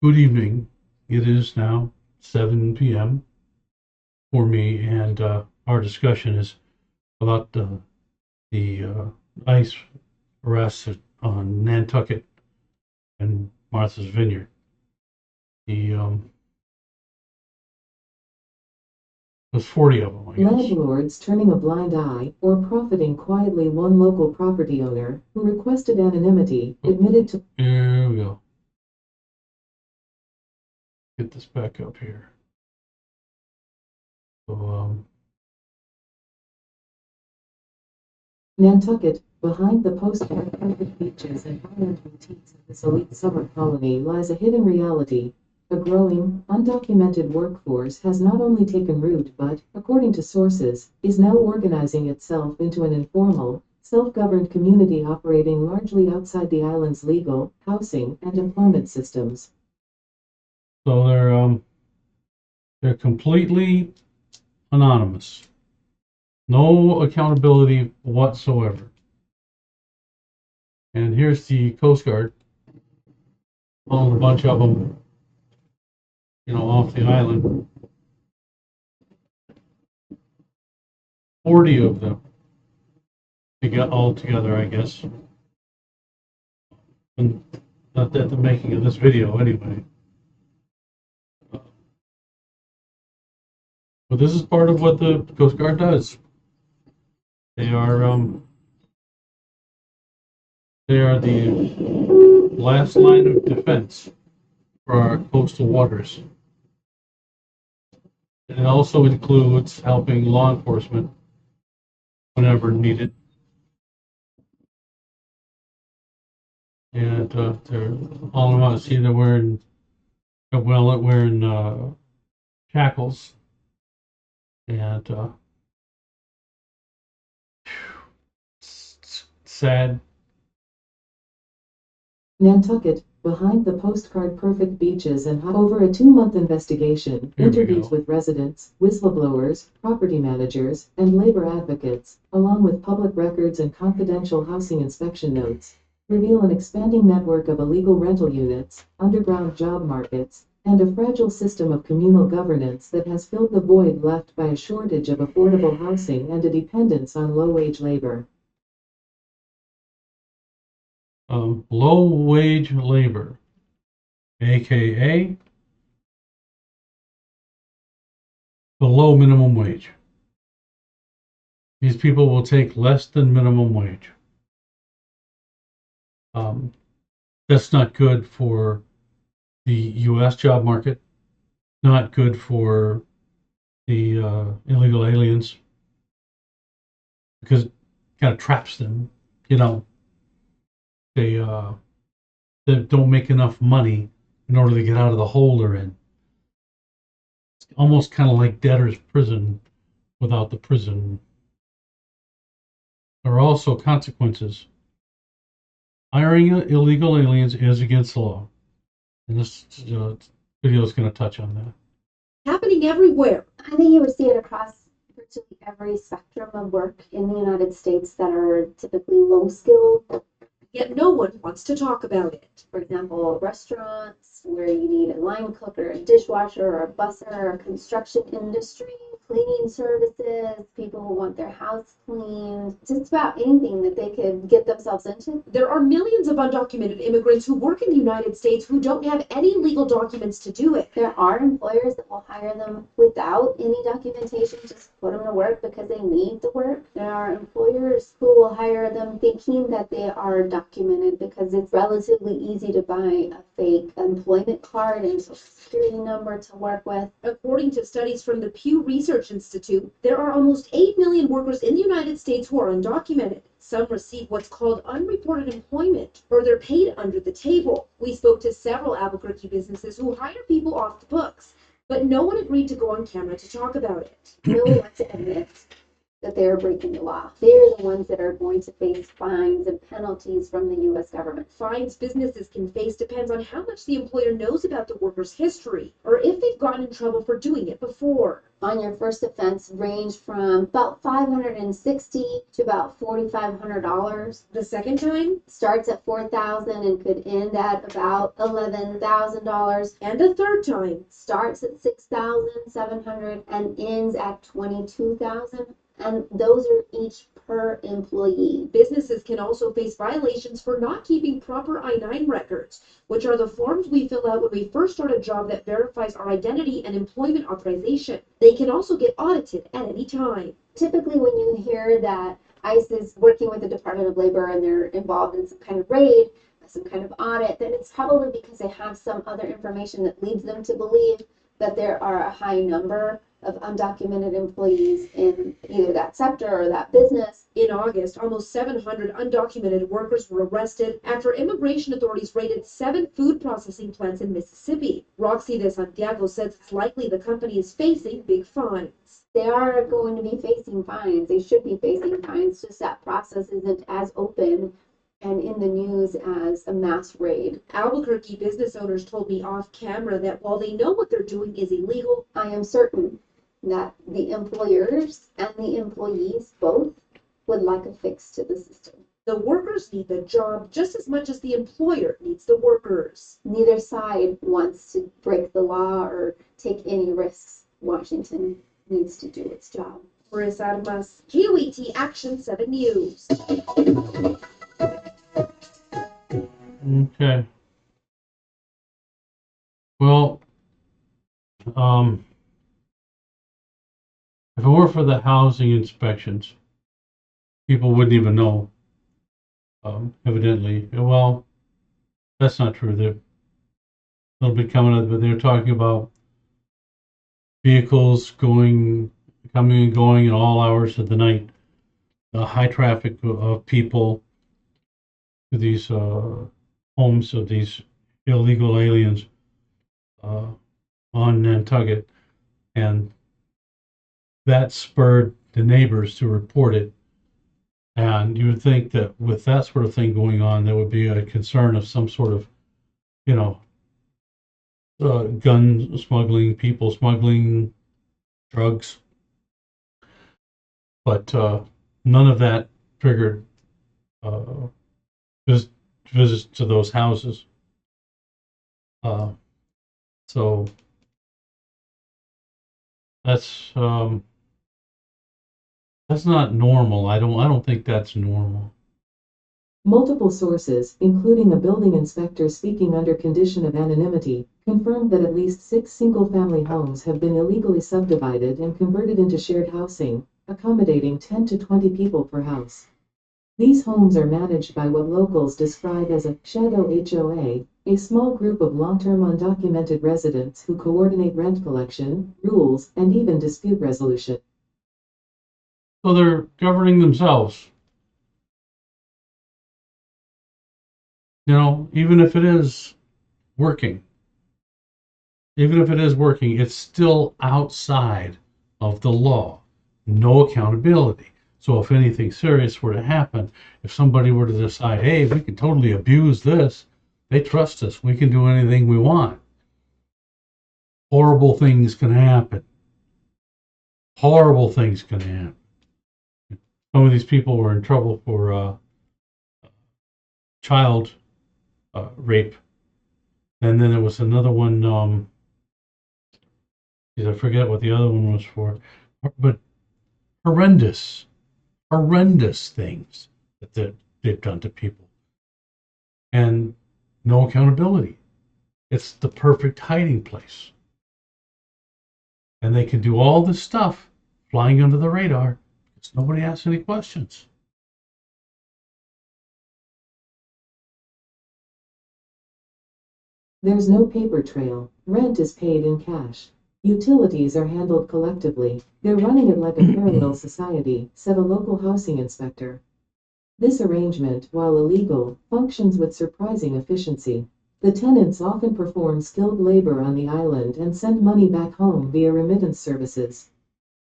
Good evening. It is now 7 p.m. for me, and our discussion is about the ice arrests on Nantucket and Martha's Vineyard. The There's 40 of them, I guess. Landlords turning a blind eye or profiting quietly. One local property owner, who requested anonymity, admitted to Here we go. Get this back up here. So, Nantucket, behind the postcard-perfect beaches and high-end boutiques of this elite summer colony lies a hidden reality. A growing, undocumented workforce has not only taken root but, according to sources, is now organizing itself into an informal, self-governed community operating largely outside the island's legal, housing, and employment systems. so they're completely anonymous. No accountability whatsoever. And here's the Coast Guard, pulling a bunch of them, off the island. 40 of them to get all together, I guess. And not at the making of this video, anyway. But this is part of what the Coast Guard does. They are the last line of defense for our coastal waters. And it also includes helping law enforcement whenever needed. And they're all around. See, they're wearing shackles, and sad. Nantucket, behind the postcard-perfect beaches and over a 2-month investigation, interviews with residents, whistleblowers, property managers, and labor advocates, along with public records and confidential housing inspection notes, reveal an expanding network of illegal rental units, underground job markets, and a fragile system of communal governance that has filled the void left by a shortage of affordable housing and a dependence on low-wage labor. Low-wage labor, aka below minimum wage. These people will take less than minimum wage. That's not good for the U.S. job market, not good for the illegal aliens, because it kind of traps them. They don't make enough money in order to get out of the hole they're in. It's almost kind of like debtor's prison without the prison. There are also consequences. Hiring illegal aliens is against the law. And this video is going to touch on that. Happening everywhere. I think you would see it across virtually every spectrum of work in the United States that are typically low skilled. Yet no one wants to talk about it. For example, restaurants where you need a line cook or a dishwasher or a busser, or construction industry, cleaning services, people who want their house cleaned, just about anything that they could get themselves into. There are millions of undocumented immigrants who work in the United States who don't have any legal documents to do it. There are employers that will hire them without any documentation, just put them to work because they need the work. There are employers who will hire them thinking that they are documented because it's relatively easy to buy a fake employment card and social security number to work with. According to studies from the Pew Research Institute, there are almost 8 million workers in the United States who are undocumented. Some receive what's called unreported employment, or they're paid under the table. We spoke to several Albuquerque businesses who hire people off the books, but no one agreed to go on camera to talk about it. Really want to admit that they are breaking the law. They're the ones that are going to face fines and penalties from the U.S. government. Fines businesses can face depends on how much the employer knows about the worker's history, or if they've gotten in trouble for doing it before. On your first offense range from about $560 to about $4,500. The second time? Starts at $4,000 and could end at about $11,000. And the third time? Starts at $6,700 and ends at $22,000. And those are each per employee. Businesses can also face violations for not keeping proper I-9 records, which are the forms we fill out when we first start a job that verifies our identity and employment authorization. They can also get audited at any time. Typically, when you hear that ICE is working with the Department of Labor and they're involved in some kind of raid, some kind of audit, then it's probably because they have some other information that leads them to believe that there are a high number of undocumented employees in either that sector or that business. In August, almost 700 undocumented workers were arrested after immigration authorities raided 7 food processing plants in Mississippi. Roxy de Santiago says it's likely the company is facing big fines. They are going to be facing fines. They should be facing fines, just that process isn't as open and in the news as a mass raid. Albuquerque business owners told me off camera that while they know what they're doing is illegal, I am certain that the employers and the employees both would like a fix to the system. the workers need the job just as much as the employer needs the workers. Neither side wants to break the law or take any risks. Washington needs to do its job. Marissa Armas, KOAT Action 7 News. Okay. Well, if it were for the housing inspections, people wouldn't even know. Evidently, well, that's not true. They'll be coming up, but they're talking about vehicles coming and going at all hours of the night. High traffic of people to these homes of these illegal aliens on Nantucket, and that spurred the neighbors to report it. And you would think that with that sort of thing going on, there would be a concern of some sort of, gun smuggling, people smuggling, drugs. But none of that triggered visits to those houses. So that's not normal. I don't think that's normal. Multiple sources, including a building inspector speaking under condition of anonymity, confirmed that at least 6 single-family homes have been illegally subdivided and converted into shared housing, accommodating 10 to 20 people per house. These homes are managed by what locals describe as a shadow HOA, a small group of long-term undocumented residents who coordinate rent collection, rules, and even dispute resolution. So they're governing themselves. Even if it is working, it's still outside of the law. No accountability. So if anything serious were to happen, if somebody were to decide, hey, we can totally abuse this, they trust us, we can do anything we want. Horrible things can happen. Horrible things can happen. Some of these people were in trouble for child rape. And then there was another one, I forget what the other one was for, but horrendous things that they've done to people. And no accountability. It's the perfect hiding place. And they can do all this stuff flying under the radar because nobody asks any questions. There's no paper trail. Rent is paid in cash. Utilities are handled collectively. They're running it like a parallel society, said a local housing inspector. This arrangement, while illegal, functions with surprising efficiency. The tenants often perform skilled labor on the island and send money back home via remittance services.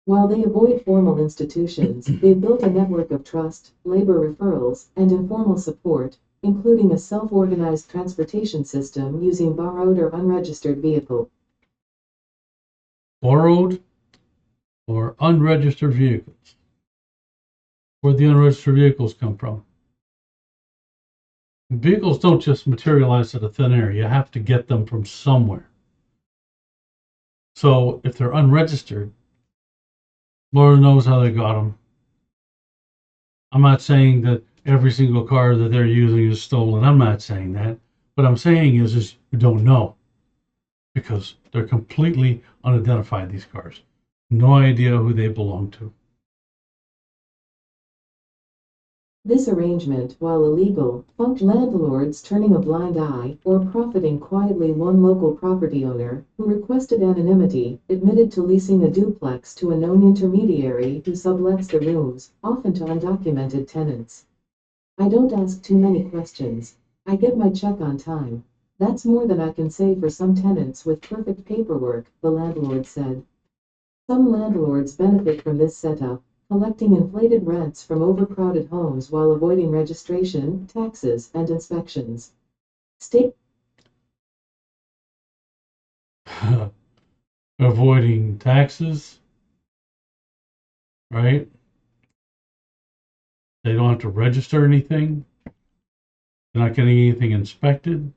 While they avoid formal institutions, they've built a network of trust, labor referrals, and informal support, including a self-organized transportation system using borrowed or unregistered vehicles. Borrowed or unregistered vehicles. Where'd the unregistered vehicles come from? Vehicles don't just materialize out of thin air. You have to get them from somewhere. So if they're unregistered, Lord knows how they got them. I'm not saying that every single car that they're using is stolen. I'm not saying that. What I'm saying is you don't know, because they're completely unidentified, these cars. No idea who they belong to. This arrangement, while illegal, funked landlords turning a blind eye or profiting quietly. One local property owner, who requested anonymity, admitted to leasing a duplex to a known intermediary who sublets the rooms, often to undocumented tenants. I don't ask too many questions. I get my check on time. That's more than I can say for some tenants with perfect paperwork, the landlord said. Some landlords benefit from this setup, collecting inflated rents from overcrowded homes while avoiding registration, taxes, and inspections. State Avoiding taxes, right? They don't have to register anything. They're not getting anything inspected.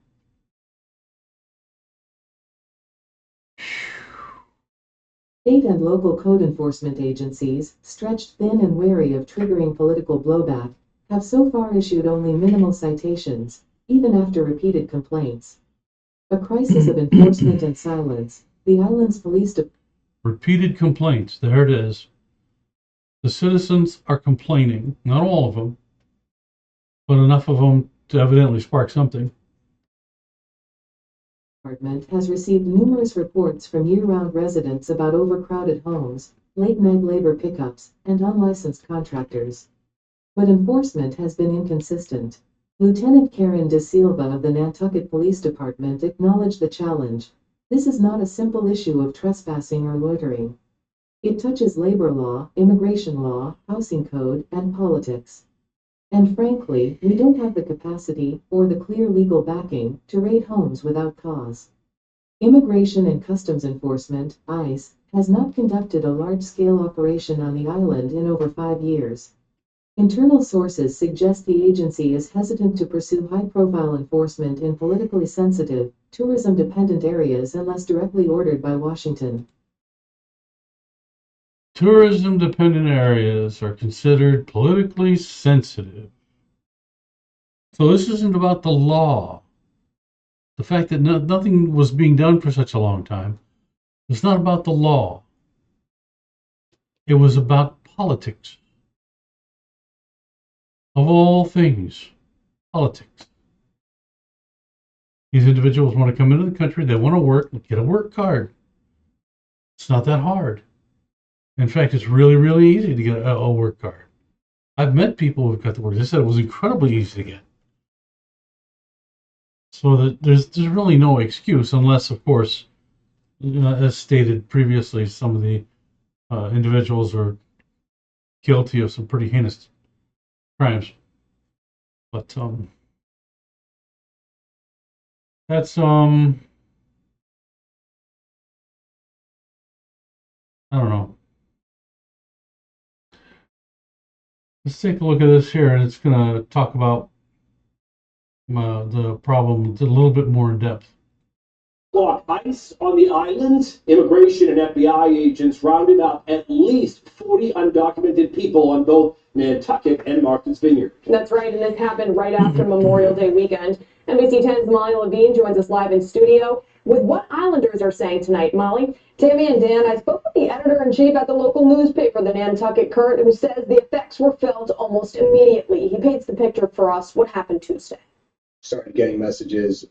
State and local code enforcement agencies, stretched thin and wary of triggering political blowback, have so far issued only minimal citations, even after repeated complaints. A crisis of enforcement and silence. The island's police Repeated complaints. There it is. The citizens are complaining, not all of them, but enough of them to evidently spark something. Department has received numerous reports from year-round residents about overcrowded homes, late-night labor pickups, and unlicensed contractors. But enforcement has been inconsistent. Lieutenant Karen De Silva of the Nantucket Police Department acknowledged the challenge. This is not a simple issue of trespassing or loitering. It touches labor law, immigration law, housing code, and politics. And frankly, we don't have the capacity, or the clear legal backing, to raid homes without cause. Immigration and Customs Enforcement, ICE, has not conducted a large-scale operation on the island in over 5 years. Internal sources suggest the agency is hesitant to pursue high-profile enforcement in politically sensitive, tourism-dependent areas unless directly ordered by Washington. Tourism-dependent areas are considered politically sensitive. So this isn't about the law. The fact that nothing was being done for such a long time. It's not about the law. It was about politics. Of all things, politics. These individuals want to come into the country, they want to work, get a work card. It's not that hard. In fact, it's really, really easy to get a work card. I've met people who've got the work. They said it was incredibly easy to get. So that there's really no excuse, unless, of course, as stated previously, some of the individuals are guilty of some pretty heinous crimes. But that's I don't know. Let's take a look at this here, and it's going to talk about the problem a little bit more in depth. Block ICE on the island. Immigration and FBI agents rounded up at least 40 undocumented people on both Nantucket and Martha's Vineyard. That's right, and this happened right after Memorial Day weekend. NBC 10's Molly Levine joins us live in studio with what Islanders are saying tonight. Molly, Tammy and Dan, I spoke with the editor-in-chief at the local newspaper, the Nantucket Current, who says the effects were felt almost immediately. He paints the picture for us. What happened Tuesday? Started getting messages,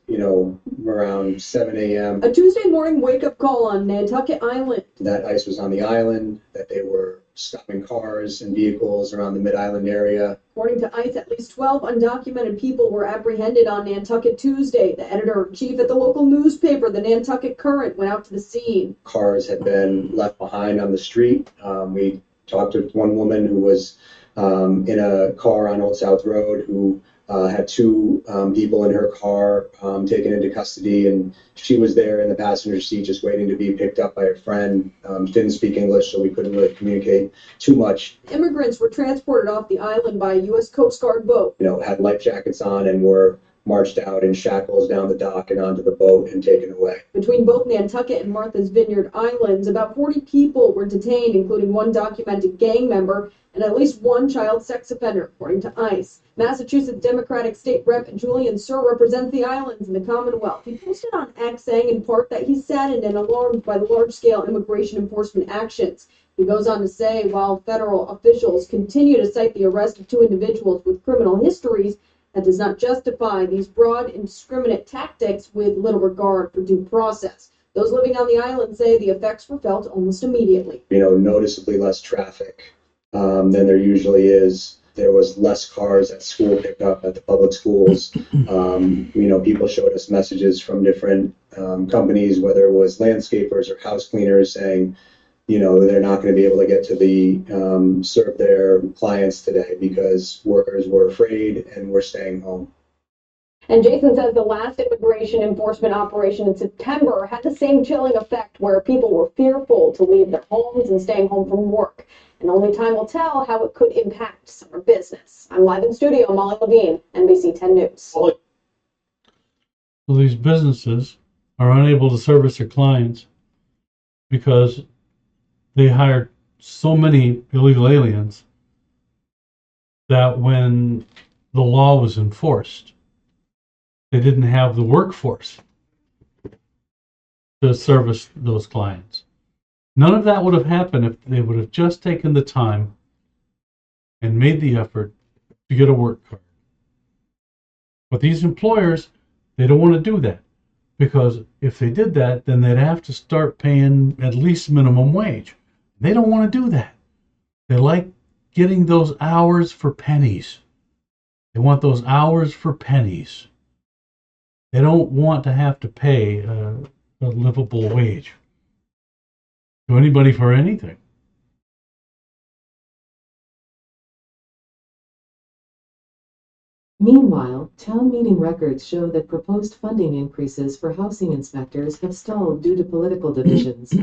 around 7 a.m. A Tuesday morning wake-up call on Nantucket Island. that ICE was on the island, that they were stopping cars and vehicles around the Mid-Island area. According to ICE, at least 12 undocumented people were apprehended on Nantucket Tuesday. The editor-in-chief at the local newspaper, the Nantucket Current, went out to the scene. Cars had been left behind on the street. We talked with one woman who was in a car on Old South Road who had two people in her car taken into custody, and she was there in the passenger seat just waiting to be picked up by her friend. Didn't speak English, so we couldn't really communicate too much. Immigrants were transported off the island by a U.S. Coast Guard boat. Had life jackets on and were marched out in shackles down the dock and onto the boat and taken away. Between both Nantucket and Martha's Vineyard Islands, about 40 people were detained, including one documented gang member and at least one child sex offender, according to ICE. Massachusetts Democratic State Rep. Julian Sir represents the islands in the Commonwealth. He posted on X saying in part that he's saddened and alarmed by the large-scale immigration enforcement actions. He goes on to say, while federal officials continue to cite the arrest of two individuals with criminal histories, that does not justify these broad, indiscriminate tactics with little regard for due process. Those living on the island say the effects were felt almost immediately. Noticeably less traffic than there usually is. There was less cars at school pickup at the public schools. People showed us messages from different companies, whether it was landscapers or house cleaners, saying, they're not going to be able to get to the serve their clients today because workers were afraid and were staying home. And Jason says the last immigration enforcement operation in September had the same chilling effect, where people were fearful to leave their homes and staying home from work. And only time will tell how it could impact summer business. I'm live in studio, Molly Levine, NBC 10 News. So these businesses are unable to service their clients because they hired so many illegal aliens that when the law was enforced, they didn't have the workforce to service those clients. None of that would have happened if they would have just taken the time and made the effort to get a work card. But these employers, they don't want to do that, because if they did that, then they'd have to start paying at least minimum wage. They don't want to do that. They like getting those hours for pennies. They want those hours for pennies. They don't want to have to pay a livable wage to anybody for anything. Meanwhile, town meeting records show that proposed funding increases for housing inspectors have stalled due to political divisions.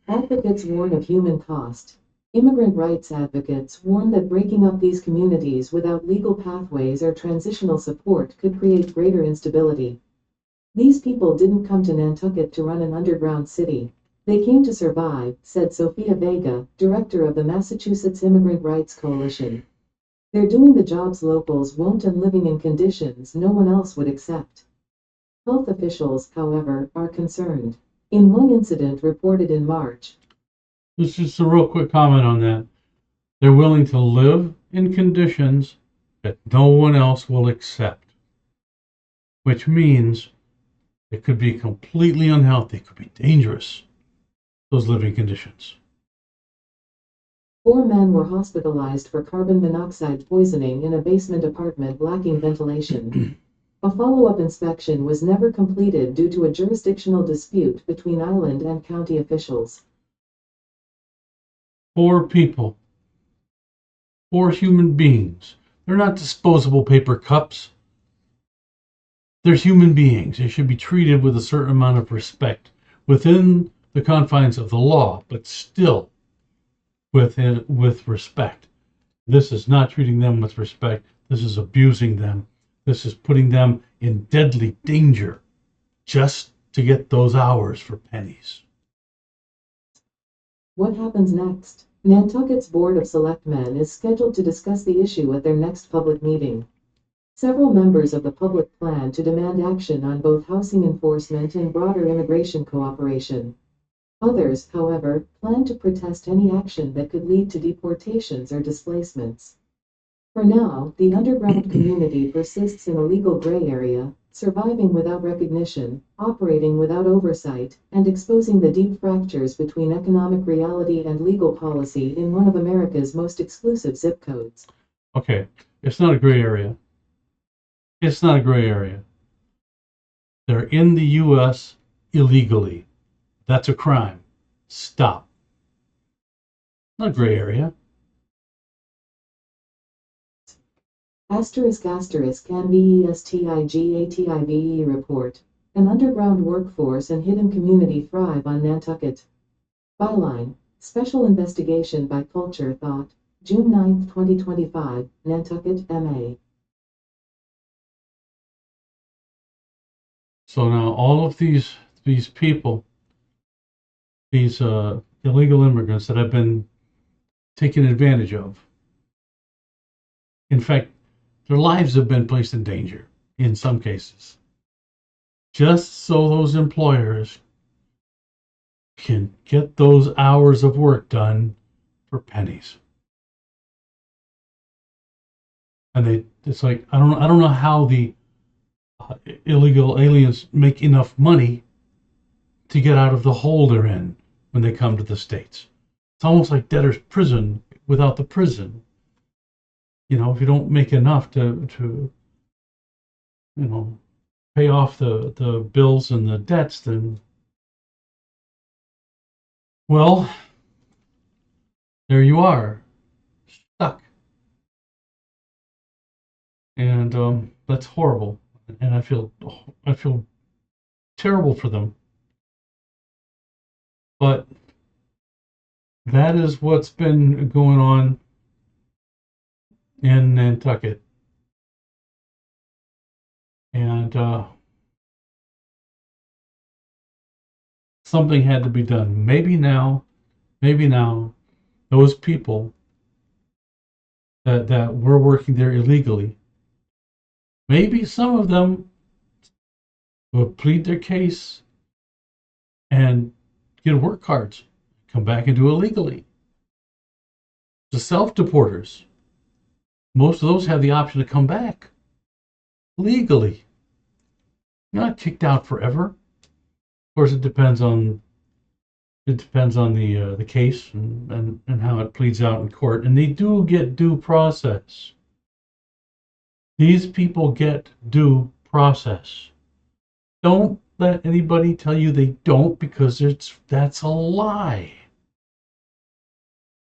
Advocates warn of human cost. Immigrant rights advocates warn that breaking up these communities without legal pathways or transitional support could create greater instability. These people didn't come to Nantucket to run an underground city. They came to survive, said Sophia Vega, director of the Massachusetts Immigrant Rights Coalition. They're doing the jobs locals won't and living in conditions no one else would accept. Health officials, however, are concerned. In one incident reported in March, Just a real quick comment on that. They're willing to live in conditions that no one else will accept, which means it could be completely unhealthy, it could be dangerous, those living conditions. 4 men were hospitalized for carbon monoxide poisoning in a basement apartment lacking ventilation. A follow-up inspection was never completed due to a jurisdictional dispute between island and county officials. 4 people, 4 human beings. They're not disposable paper cups. They're human beings. They should be treated with a certain amount of respect within the confines of the law, but still with respect. This is not treating them with respect. This is abusing them. This is putting them in deadly danger just to get those hours for pennies. What happens next? Nantucket's Board of Selectmen is scheduled to discuss the issue at their next public meeting. Several members of the public plan to demand action on both housing enforcement and broader immigration cooperation. Others, however, plan to protest any action that could lead to deportations or displacements. For now, the underground community persists in a legal gray area, surviving without recognition, operating without oversight, and exposing the deep fractures between economic reality and legal policy in one of America's most exclusive zip codes. Okay, it's not a gray area. It's not a gray area. They're in the U.S. illegally. That's a crime. Stop. Not a gray area. Asterisk NBESTIGATIVE report. An underground workforce and hidden community thrive on Nantucket. Byline. Special investigation by Culture Thought. June 9, 2025, Nantucket, MA. So now all of these people, these illegal immigrants that have been taken advantage of, in fact, their lives have been placed in danger in some cases, just so those employers can get those hours of work done for pennies. And it's like, I don't know how the illegal aliens make enough money to get out of the hole they're in when they come to the States. It's almost like debtor's prison without the prison. You know, if you don't make enough to pay off the bills and the debts, then, well, there you are, stuck. And that's horrible. And I feel terrible for them. But that is what's been going on in Nantucket. And something had to be done. Maybe now, those people that were working there illegally, maybe some of them will plead their case and get work cards, come back and do it legally. The self-deporters, most of those have the option to come back legally. You're not kicked out forever. Of course, it depends on the case and how it pleads out in court, and they do get due process. These people get due process. Don't let anybody tell you they don't, because that's a lie.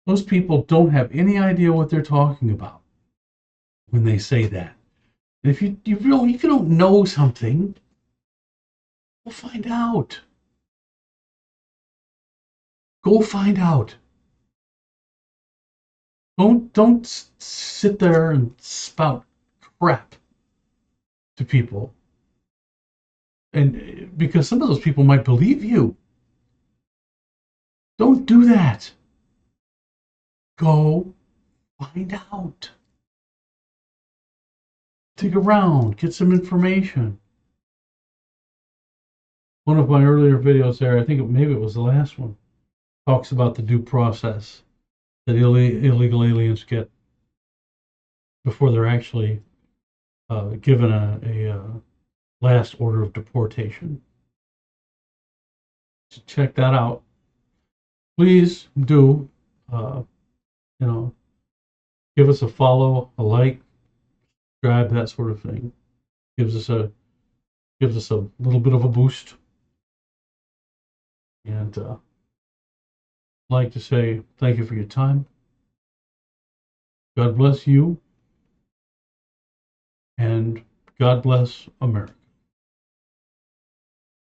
Those people don't have any idea what they're talking about when they say that. And if you don't know something, go find out. Go find out. Don't sit there and spout crap to people. And because some of those people might believe you. Don't do that. Go find out. Dig around, get some information. One of my earlier videos there, I think maybe it was the last one, talks about the due process that illegal aliens get before they're actually given a last order of deportation. So check that out. Please do, give us a follow, a like, subscribe, that sort of thing. Gives us a little bit of a boost. And I'd like to say thank you for your time. God bless you, and God bless America.